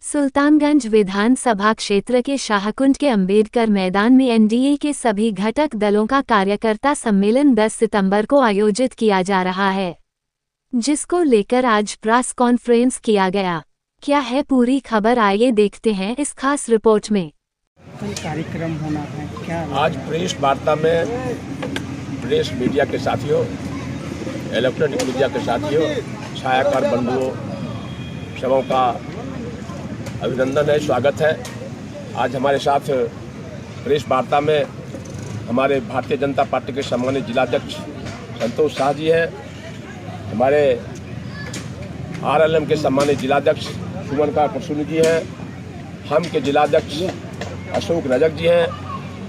सुल्तानगंज विधानसभा क्षेत्र के शाहकुंड के अंबेडकर मैदान में एनडीए के सभी घटक दलों का कार्यकर्ता सम्मेलन 10 सितंबर को आयोजित किया जा रहा है, जिसको लेकर आज प्रेस कॉन्फ्रेंस किया गया। क्या है पूरी खबर, आइए देखते हैं इस खास रिपोर्ट में। कार्यक्रम होना है क्या? आज प्रेस वार्ता में प्रेस मीडिया के साथियों, इलेक्ट्रॉनिक मीडिया के साथियों, छायाकार बंधुओं, सबों का अभिनंदन है, स्वागत है। आज हमारे साथ प्रेस वार्ता में हमारे भारतीय जनता पार्टी के सम्मानित जिलाध्यक्ष संतोष शाह जी हैं, हमारे आरएलएम के सम्मानित जिलाध्यक्ष सुमन का परसुनी जी हैं, हम के जिलाध्यक्ष अशोक रजक जी हैं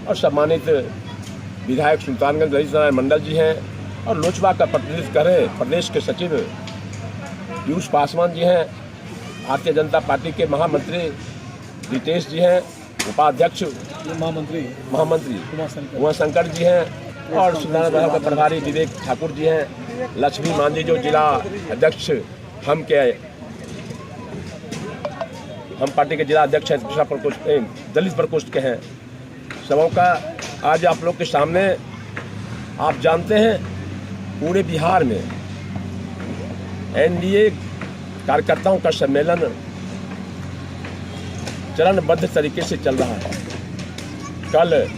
और सम्मानित विधायक सुल्तानगंज रईस नारायण मंडल जी हैं और लोजपा का प्रतिनिधित्व कर रहे प्रदेश के सचिव पीयूष पासवान जी हैं, भारतीय जनता पार्टी के महामंत्री रितेश जी हैं, उपाध्यक्ष महामंत्री उमाशंकर जी हैं और सुल्तानगंज के प्रभारी विवेक ठाकुर जी हैं, लक्ष्मी मांझी जो जिला अध्यक्ष हम पार्टी के जिला अध्यक्ष हैं, दूसरा प्रकोष्ठ दलित प्रकोष्ठ के हैं। सबों का आज आप लोग के सामने, आप जानते हैं पूरे बिहार में एनडीए कार्यकर्ताओं का सम्मेलन चरणबद्ध तरीके से चल रहा है। कल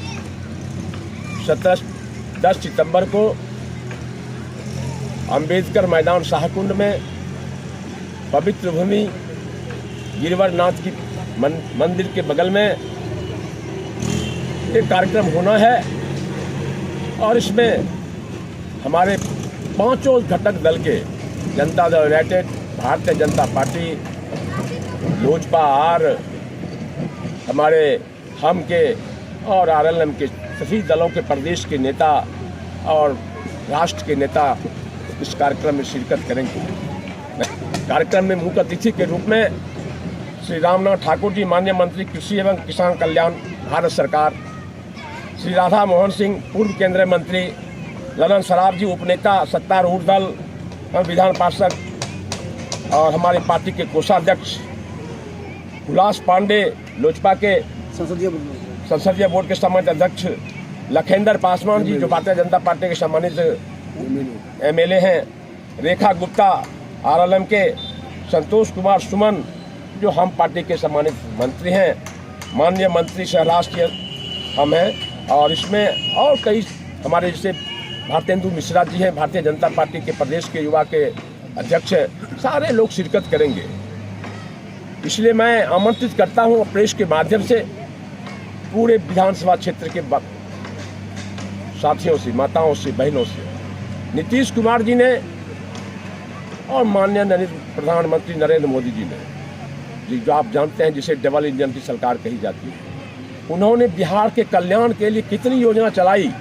10 सितंबर को अंबेडकर मैदान शाहकुंड में पवित्र भूमि गिरिवरनाथ की मंदिर के बगल में एक कार्यक्रम होना है और इसमें हमारे पांचों घटक दल के Janata Dal United, Bharatiya Janata party, Lojpa are, हमारे हम के और आरएलएम के सभी दलों के प्रदेश के नेता और राष्ट्र के नेता इस कार्यक्रम में शिरकत करेंगे। कार्यक्रम में मुख्य अतिथि के रूप में श्री रामनाथ ठाकुर जी, माननीय मंत्री कृषि एवं किसान कल्याण भारत सरकार, श्री राधा मोहन सिंह, पूर्व केंद्रीय मंत्री, ललन सराफ जी, उपनेता सत्तारूढ़ दल विधान पार्षद और हमारी पार्टी के कोषाध्यक्ष हुलास पांडे, लोजपा के संसदीय बोर्ड के सम्मानित अध्यक्ष लखेंद्र पासवान जी जो भारतीय जनता पार्टी के सम्मानित एमएलए हैं, रेखा गुप्ता आरएलएम के, संतोष कुमार सुमन जो हम पार्टी के सम्मानित मंत्री हैं, माननीय मंत्री सह राष्ट्रीय हम हैं और इसमें और कई हमारे जैसे भारतेंदु मिश्रा जी हैं, भारतीय जनता पार्टी के प्रदेश के युवा के अध्यक्ष हैं, सारे लोग शिरकत करेंगे। इसलिए मैं आमंत्रित करता हूं प्रेस के माध्यम से पूरे विधानसभा क्षेत्र के साथियों से, माताओं से, बहनों से, नीतीश कुमार जी ने और माननीय प्रधानमंत्री नरेंद्र मोदी जी ने, जो आप जानते हैं जिसे डबल इंजन की सरकार कही जाती है, उन्होंने बिहार के कल्याण के लिए कितनी योजना चलाई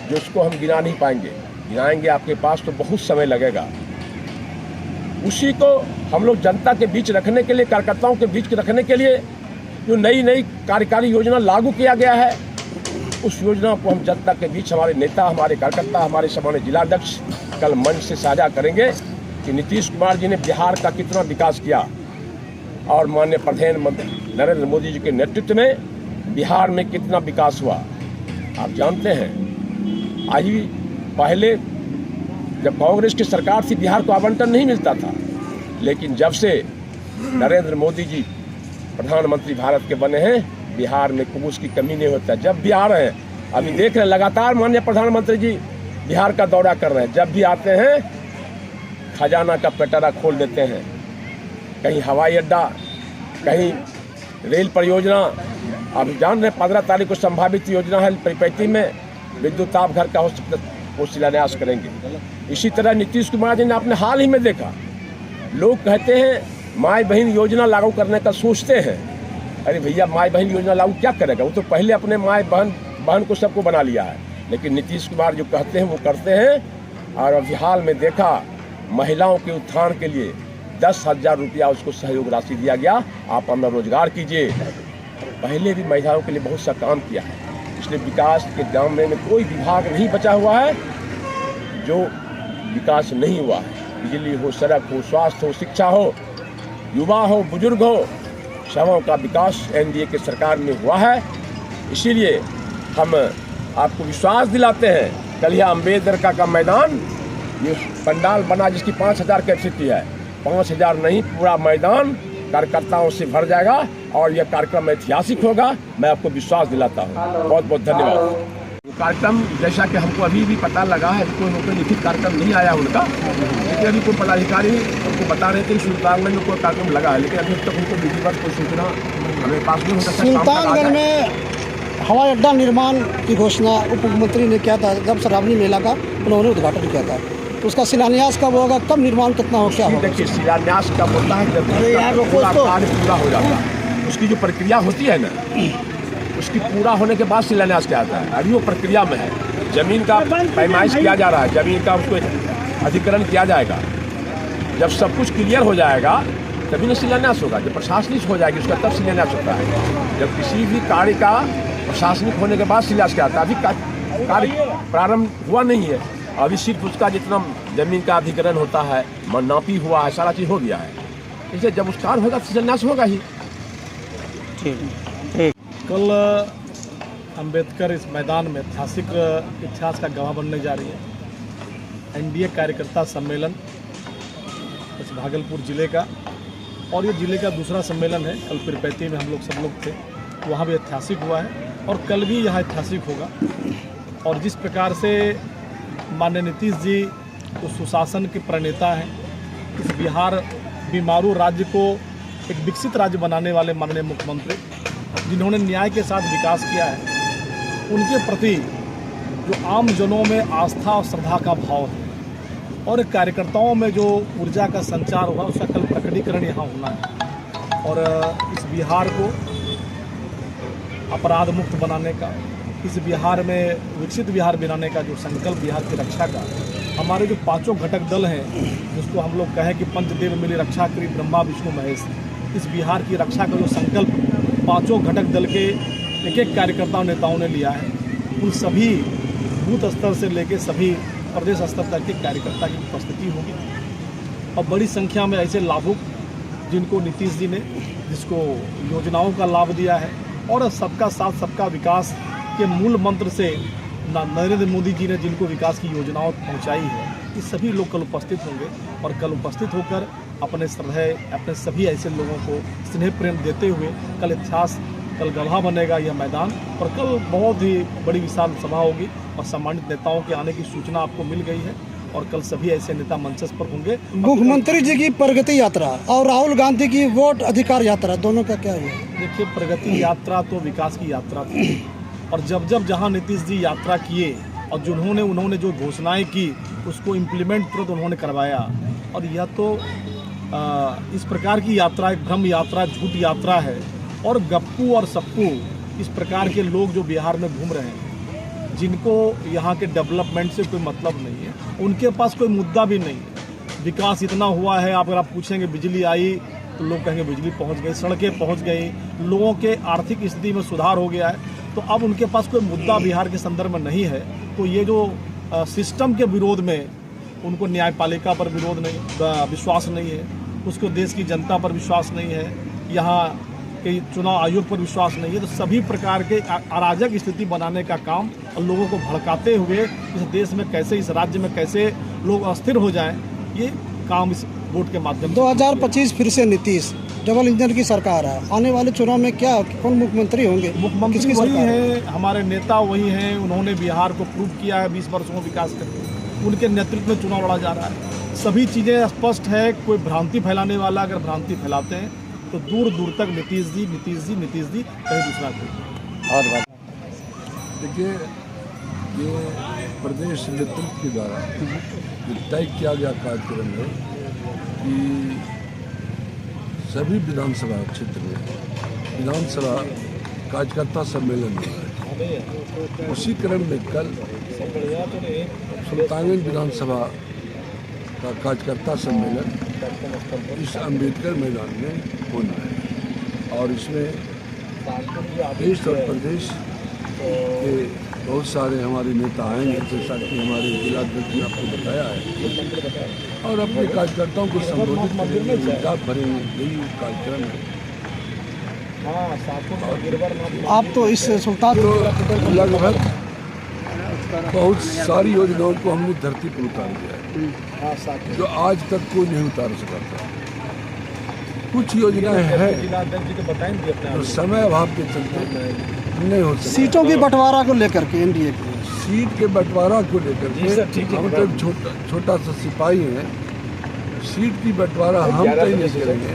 जो उसको हम गिना नहीं पाएंगे। गिनाएंगे आपके पास तो बहुत समय लगेगा। उसी को हम लोग जनता के बीच रखने के लिए, कार्यकर्ताओं के बीच रखने के लिए जो नई कार्यकारी योजना लागू किया गया है, उस योजना को हम जनता के बीच हमारे नेता, हमारे कार्यकर्ता, हमारे सामान्य जिलाध्यक्ष कल मंच से साझा करेंगे कि नीतीश कुमार जी ने बिहार का कितना विकास किया और माननीय प्रधानमंत्री नरेंद्र मोदी जी के नेतृत्व में बिहार में कितना विकास हुआ। आप जानते हैं आज भी पहले जब कांग्रेस की सरकार थी बिहार को आवंटन नहीं मिलता था, लेकिन जब से नरेंद्र मोदी जी प्रधानमंत्री भारत के बने हैं, बिहार में कोई उसकी कमी नहीं होता। जब भी आ रहे हैं, अभी देख रहे हैं लगातार माननीय प्रधानमंत्री जी बिहार का दौरा कर रहे हैं, जब भी आते हैं खजाना का पिटारा खोल देते हैं। कहीं हवाई अड्डा, कहीं रेल परियोजना, आप जान रहे 15 तारीख को संभावित योजना है परिपैती में विद्युत ताप घर का वो शिलान्यास करेंगे। इसी तरह नीतीश कुमार जी ने अपने हाल ही में देखा, लोग कहते हैं माई बहन योजना लागू करने का सोचते हैं। अरे भैया, माई बहन योजना लागू क्या करेगा? वो तो पहले अपने माई बहन को सबको बना लिया है। लेकिन नीतीश कुमार जो कहते हैं वो करते हैं। और अभी हाल में देखा, महिलाओं के उत्थान के लिए 10,000 रुपया उसको सहयोग राशि दिया गया, आप अपना रोजगार कीजिए। पहले भी महिलाओं के लिए बहुत सा काम किया है। इसलिए विकास के दामने में कोई विभाग नहीं बचा हुआ है जो विकास नहीं हुआ है। बिजली हो, सड़क हो, स्वास्थ्य हो, शिक्षा हो, युवा हो, बुजुर्ग हो, सबों का विकास एनडीए की सरकार में हुआ है। इसीलिए हम आपको विश्वास दिलाते हैं, कल यह अम्बेडकर का मैदान, ये पंडाल बना जिसकी 5000 कैपेसिटी है, 5000 नहीं, पूरा मैदान कार्यकर्ताओं से भर जाएगा और यह कार्यक्रम ऐतिहासिक होगा। मैं आपको विश्वास दिलाता हूँ। बहुत बहुत धन्यवाद। कार्यक्रम जैसा कि हमको अभी भी पता लगा है, कोई लिखित कार्यक्रम नहीं आया उनका, लेकिन अभी कोई पदाधिकारी उनको बता रहे थे सुल्तानगंज में कोई कार्यक्रम लगा है, लेकिन अभी तक उनको विधिवत कोई सूचना हमें पास नहीं हो सकता। सुल्तानगंज में हवाई अड्डा निर्माण की घोषणा उप मुख्यमंत्री ने किया था, जब श्रावणी मेला का उन्होंने उद्घाटन किया था, तो उसका शिलान्यास कब होगा, कब निर्माण कितना हो, क्या होगा? देखिए, शिलान्यास कब होता है जब कार्य पूरा हो जाता है। उसकी जो प्रक्रिया होती है ना, उसकी पूरा होने के बाद शिलान्यास किया जाता है। अभी वो प्रक्रिया में है, जमीन का पैमाइश किया जा रहा है, जमीन का उसको अधिग्रहण किया जाएगा। जब सब कुछ क्लियर हो जाएगा तभी ना शिलान्यास होगा। जब प्रशासनिक हो जाएगी उसका तब शिलान्यास होता है। जब किसी भी कार्य का प्रशासनिक होने के बाद शिलान्यास किया जाता है। अभी कार्य प्रारंभ हुआ नहीं है, अभी सिर्फ उसका जितना जमीन का अधिग्रहण होता है, नापी हुआ है, सारा चीज़ हो गया है। इसलिए जब उस कार्य होगा तो शिलान्यास होगा ही। कल अंबेडकर इस मैदान में ऐतिहासिक इतिहास का गवाह बनने जा रही है। एनडीए कार्यकर्ता सम्मेलन इस भागलपुर जिले का, और ये जिले का दूसरा सम्मेलन है। कल पिरपैती में हम लोग सब लोग थे, वहाँ भी ऐतिहासिक हुआ है और कल भी यहाँ ऐतिहासिक होगा। और जिस प्रकार से माननीय नीतीश जी तो सुशासन के प्रणेता हैं, इस बिहार बीमारू राज्य को एक विकसित राज्य बनाने वाले माननीय मुख्यमंत्री, जिन्होंने न्याय के साथ विकास किया है, उनके प्रति जो आम जनों में आस्था और श्रद्धा का भाव है और कार्यकर्ताओं में जो ऊर्जा का संचार हुआ, उसका कल प्रकटीकरण यहाँ होना है। और इस बिहार को अपराध मुक्त बनाने का, इस बिहार में विकसित बिहार बनाने का जो संकल्प, बिहार की रक्षा का, हमारे जो पांचों घटक दल हैं, जिसको हम लोग कहें कि पंचदेव मिली रक्षा करी ब्रह्मा विष्णु महेश, इस बिहार की रक्षा का जो संकल्प पांचों घटक दल के एक एक कार्यकर्ताओं नेताओं ने लिया है, उन सभी बूथ स्तर से लेकर सभी प्रदेश स्तर तक के कार्यकर्ता की उपस्थिति होगी। और बड़ी संख्या में ऐसे लाभुक जिनको नीतीश जी ने, जिसको योजनाओं का लाभ दिया है और सबका साथ सबका विकास के मूल मंत्र से नरेंद्र मोदी जी ने जिनको विकास की योजनाओं पहुंचाई है, ये सभी लोग कल उपस्थित होंगे। और कल उपस्थित होकर अपने श्रद्धेय, अपने सभी ऐसे लोगों को स्नेह प्रेम देते हुए कल इतिहास, कल गवाह बनेगा यह मैदान। और कल बहुत ही बड़ी विशाल सभा होगी और सम्मानित नेताओं के आने की सूचना आपको मिल गई है और कल सभी ऐसे नेता मंच पर होंगे। मुख्यमंत्री जी की प्रगति यात्रा और राहुल गांधी की वोट अधिकार यात्रा, दोनों का क्या हुआ? देखिए, प्रगति यात्रा तो विकास की यात्रा थी और जब जब जहाँ नीतीश जी यात्रा किए और उन्होंने जो घोषणाएं की उसको इम्प्लीमेंट तुरंत उन्होंने करवाया। और यह तो इस प्रकार की यात्रा एक भ्रम यात्रा, झूठ यात्रा है। और गप्पू और सप्पू इस प्रकार के लोग जो बिहार में घूम रहे हैं, जिनको यहाँ के डेवलपमेंट से कोई मतलब नहीं है, उनके पास कोई मुद्दा भी नहीं है। विकास इतना हुआ है, अगर आप पूछेंगे बिजली आई तो लोग कहेंगे बिजली पहुँच गई, सड़कें पहुँच गई, लोगों के आर्थिक स्थिति में सुधार हो गया है। तो अब उनके पास कोई मुद्दा बिहार के संदर्भ में नहीं है। तो ये जो सिस्टम के विरोध में, उनको न्यायपालिका पर विरोध नहीं, विश्वास नहीं है, उसको देश की जनता पर विश्वास नहीं है, यहाँ के चुनाव आयोग पर विश्वास नहीं है, तो सभी प्रकार के अराजक स्थिति बनाने का काम और लोगों को भड़काते हुए इस देश में कैसे, इस राज्य में कैसे लोग अस्थिर हो जाएं, ये काम इस वोट के माध्यम से। 2025 फिर से नीतीश डबल इंजन की सरकार है, आने वाले चुनाव में क्या, कौन मुख्यमंत्री होंगे? मुख्यमंत्री वही हैं, हमारे नेता वही हैं, उन्होंने बिहार को प्रूव किया है 20 वर्षों में विकास करके, उनके नेतृत्व में चुनाव लड़ा जा रहा है। सभी चीज़ें स्पष्ट है। कोई भ्रांति फैलाने वाला अगर भ्रांति फैलाते हैं तो दूर दूर तक नीतीश जी कहीं दूसरा कोई। और देखिए, ये प्रदेश नेतृत्व के द्वारा जो तय किया गया कार्यक्रम है कि सभी विधानसभा क्षेत्र में विधानसभा कार्यकर्ता सम्मेलन हो रहा है। उसी क्रम में कल सुल्तानगंज विधानसभा का कार्यकर्ता सम्मेलन इस अम्बेडकर मैदान में होना है और इसमें देश और प्रदेश कि बहुत सारे हमारे नेता आएंगे, जैसा कि हमारे जिलाध्यक्ष ने आपको बताया है, और अपने कार्यकर्ताओं को संबोधित करेंगे, उनका भरेंगे, यही कार्यक्रम है। आप तो इस सुल्तान तो लगभग बहुत सारी योजनाओं को हमने धरती पर उतार दिया है, जो आज तक कोई नहीं उतार सका था। कुछ योजनाएं हैं जो समय अभाव के चलते नहीं हो सकती। सीटों की बंटवारा को लेकर के एनडीए की सीट के बंटवारा को लेकर के हम तो छोटा सा सिपाही हैं। सीट की बंटवारा हम तय नहीं करेंगे।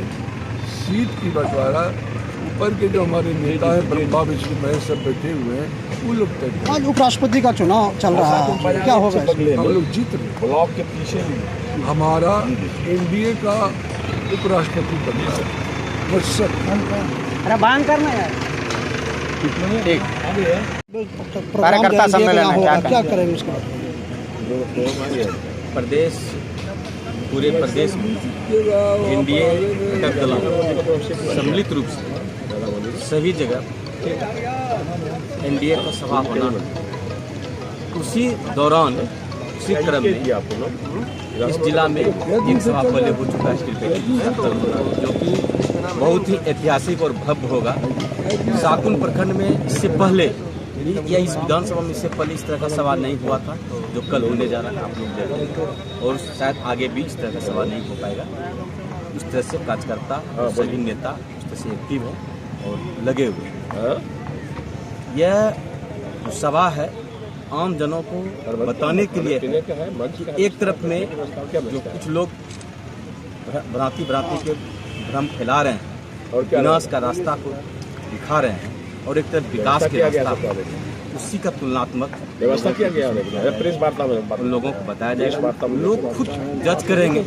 सीट की बंटवारा ऊपर के जो हमारे नेता हैं, ब्रह्मा विष्णु महेश सब बैठे हुए हैं, वो लोग तय करेंगे। आज उपराष्ट्रपति का चुनाव चल रहा है, क्या होगा? हम लोग जीत रहे। ब्लॉक के पीछे हमारा एनडीए का उपराष्ट्रपति बनेगा। बांग करना है। ठीक। कार्यकर्ता सम्मेलन है, क्या करेंगे उसके बाद? प्रदेश, पूरे प्रदेश में एनडीए घटक दलों सम्मिलित रूप से सभी जगह एनडीए का सभा होना, उसी दौरान उसी क्रम में इस जिला में एक सभा पहले हो चुका है, जो कि बहुत ही ऐतिहासिक और भव्य होगा। साकुन प्रखंड में इससे पहले या इस विधानसभा में इससे पहले इस तरह का सवाल नहीं हुआ था, जो कल होने जा रहा है, आप लोग देख रहे हैं, और शायद आगे भी इस तरह का सवाल नहीं हो पाएगा। इस तरह से कार्यकर्ता सभी नेता इस तरह से एक्टिव हैं और लगे हुए हैं। यह सभा है आम जनों को बताने के लिए, एक तरफ में जो कुछ लोग भ्रांति के भ्रम फैला रहे हैं और विनाश का रास्ता को दिखा रहे हैं, और एक तरफ विकास के रास्ता उसी का तुलनात्मक व्यवस्था किया गया है। प्रेस वार्ता में उन लोगों को बताया जाएगा। लोग खुद जज करेंगे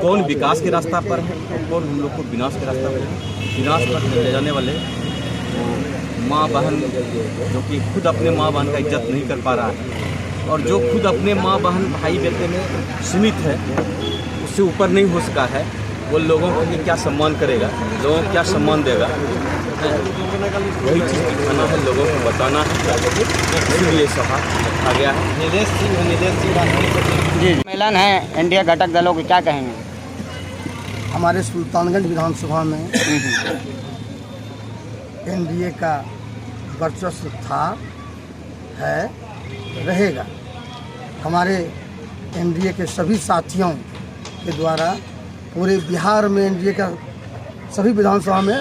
कौन विकास के रास्ता पर है और कौन हम लोग को विनाश के रास्ता पर है। विनाश पर ले जाने वाले माँ बहन जो कि खुद अपने माँ बहन का इज्जत नहीं कर पा रहा है, और जो खुद अपने माँ बहन भाई बेटे में सीमित है, उससे ऊपर नहीं हो सका है, वो लोगों के लिए क्या सम्मान करेगा, लोगों को क्या सम्मान देगा, वही चीज़ दिखाना है, लोगों को बताना है, इसीलिए सभा रखा गया है। नीलेश सिंह जी सम्मेलन है एनडीए घटक दलों के, क्या कहेंगे? हमारे सुल्तानगंज विधानसभा में एनडीए का वर्चस्व था, है, रहेगा। हमारे एनडीए के सभी साथियों के द्वारा पूरे बिहार में एनडीए का सभी विधानसभा में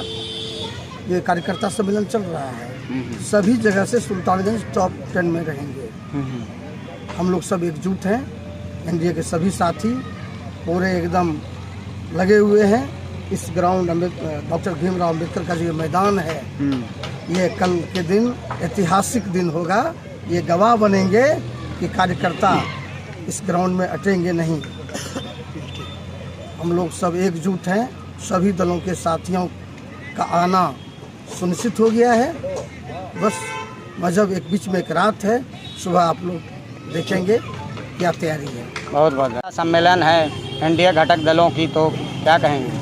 ये कार्यकर्ता सम्मेलन चल रहा है। सभी जगह से सुल्तानगंज टॉप 10 में रहेंगे। हम लोग सब एकजुट हैं, एनडीए के सभी साथी पूरे एकदम लगे हुए हैं। इस ग्राउंड डॉक्टर भीमराव अम्बेडकर का जो मैदान है, ये कल के दिन ऐतिहासिक दिन होगा। ये गवाह बनेंगे कि कार्यकर्ता इस ग्राउंड में अटेंगे नहीं। हम लोग सब एकजुट हैं, सभी दलों के साथियों का आना सुनिश्चित हो गया है। बस मजहब एक बीच में एक रात है, सुबह आप लोग देखेंगे क्या तैयारी है। बहुत बहुत सम्मेलन है एनडीए घटक दलों की, तो क्या कहेंगे?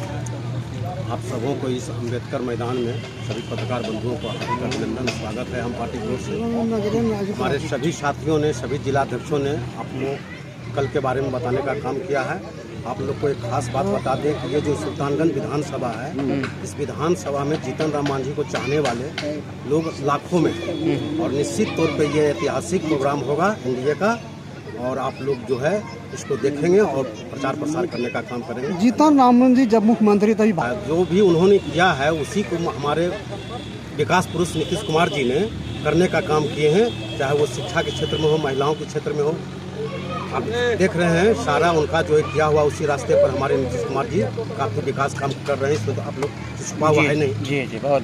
आप सबों को इस अम्बेडकर मैदान में सभी पत्रकार बंधुओं को हार्दिक अभिनंदन, स्वागत है। हम पार्टी की ओर से हमारे सभी साथियों ने, सभी जिलाध्यक्षों ने आपको कल के बारे में बताने का काम किया है। आप लोग को एक खास बात बता दें कि ये जो सुल्तानगंज विधानसभा है, इस विधानसभा में जीतन राम मांझी को चाहने वाले लोग लाखों में, और निश्चित तौर पे ये ऐतिहासिक प्रोग्राम होगा एनडीए का, और आप लोग जो है इसको देखेंगे और प्रचार प्रसार करने का काम करेंगे। जीतन राम मांझी जब मुख्यमंत्री तभी जो भी उन्होंने किया है उसी को हमारे विकास पुरुष नीतीश कुमार जी ने करने का काम किए हैं, चाहे वो शिक्षा के क्षेत्र में हो, महिलाओं के क्षेत्र में हो। आप देख रहे हैं सारा उनका जो है किया हुआ उसी रास्ते पर हमारे नीतीश कुमार जी काफ़ी विकास काम कर रहे हैं, इसमें तो आप लोग छुपा हुआ है नहीं। जी बहुत